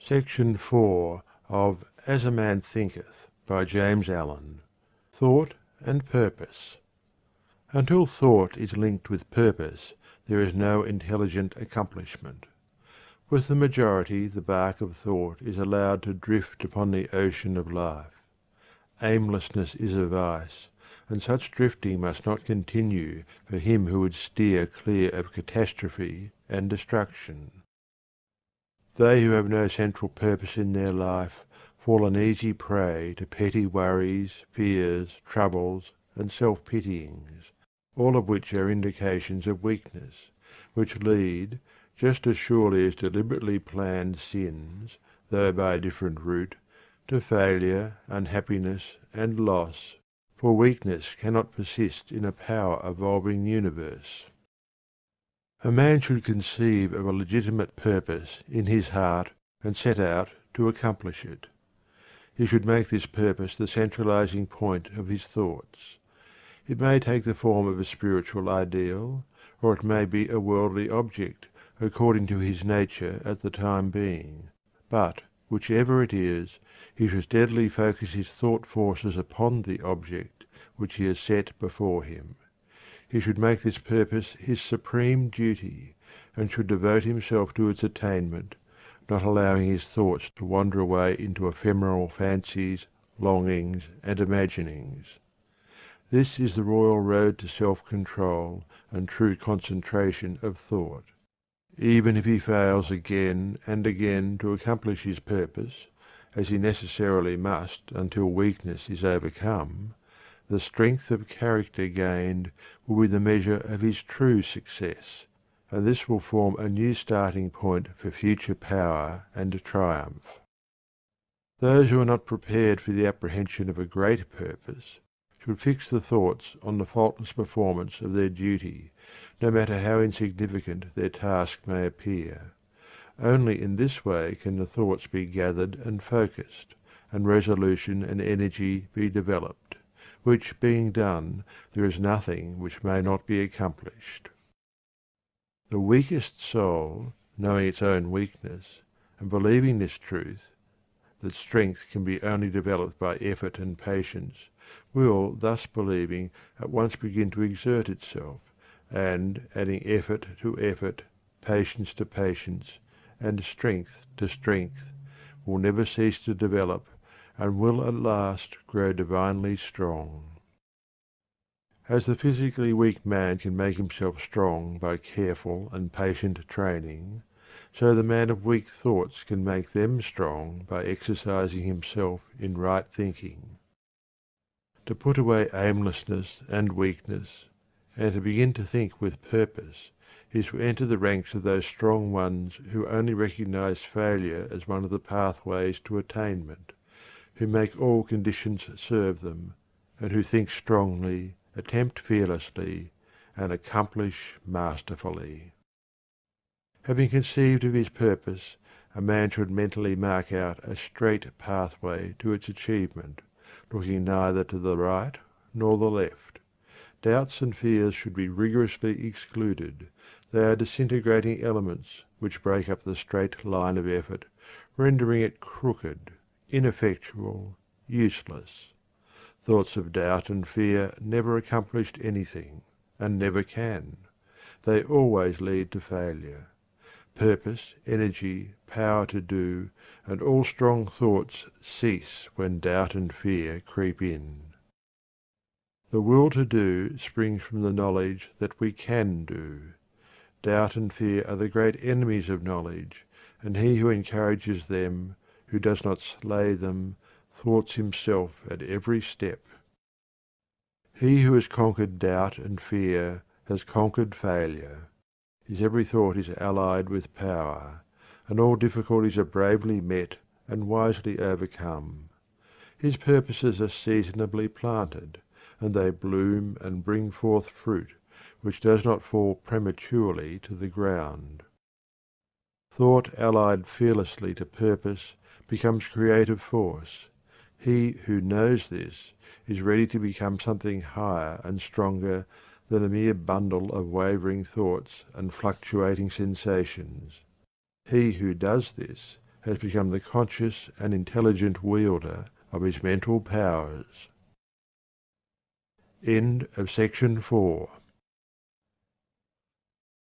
Section 4 of As a Man Thinketh by James Allen. Thought and Purpose. Until thought is linked with purpose, there is no intelligent accomplishment. With the majority, the bark of thought is allowed to drift upon the ocean of life. Aimlessness is a vice, and such drifting must not continue for him who would steer clear of catastrophe and destruction. They who have no central purpose in their life fall an easy prey to petty worries, fears, troubles, and self-pityings, all of which are indications of weakness, which lead, just as surely as deliberately planned sins, though by a different route, to failure, unhappiness, and loss, for weakness cannot persist in a power-evolving universe. A man should conceive of a legitimate purpose in his heart and set out to accomplish it. He should make this purpose the centralizing point of his thoughts. It may take the form of a spiritual ideal, or it may be a worldly object, according to his nature at the time being. But, whichever it is, he should steadily focus his thought forces upon the object which he has set before him. He should make this purpose his supreme duty, and should devote himself to its attainment, not allowing his thoughts to wander away into ephemeral fancies, longings, and imaginings. This is the royal road to self-control and true concentration of thought. Even if he fails again and again to accomplish his purpose, as he necessarily must until weakness is overcome, the strength of character gained will be the measure of his true success, and this will form a new starting point for future power and triumph. Those who are not prepared for the apprehension of a great purpose should fix the thoughts on the faultless performance of their duty, no matter how insignificant their task may appear. Only in this way can the thoughts be gathered and focused, and resolution and energy be developed, which being done, there is nothing which may not be accomplished. The weakest soul, knowing its own weakness, and believing this truth, that strength can be only developed by effort and patience, will, thus believing, at once begin to exert itself, and, adding effort to effort, patience to patience, and strength to strength, will never cease to develop, and will at last grow divinely strong. As the physically weak man can make himself strong by careful and patient training, so the man of weak thoughts can make them strong by exercising himself in right thinking. To put away aimlessness and weakness, and to begin to think with purpose, is to enter the ranks of those strong ones who only recognize failure as one of the pathways to attainment, who make all conditions serve them, and who think strongly, attempt fearlessly, and accomplish masterfully. Having conceived of his purpose, a man should mentally mark out a straight pathway to its achievement, looking neither to the right nor the left. Doubts and fears should be rigorously excluded. They are disintegrating elements which break up the straight line of effort, rendering it crooked, ineffectual, useless. Thoughts of doubt and fear never accomplished anything, and never can. They always lead to failure. Purpose, energy, power to do, and all strong thoughts cease when doubt and fear creep in. The will to do springs from the knowledge that we can do. Doubt and fear are the great enemies of knowledge, and he who encourages them, who does not slay them, thwarts himself at every step. He who has conquered doubt and fear has conquered failure. His every thought is allied with power, and all difficulties are bravely met and wisely overcome. His purposes are seasonably planted, and they bloom and bring forth fruit, which does not fall prematurely to the ground. Thought allied fearlessly to purpose becomes creative force. He who knows this is ready to become something higher and stronger than a mere bundle of wavering thoughts and fluctuating sensations. He who does this has become the conscious and intelligent wielder of his mental powers. End of section 4.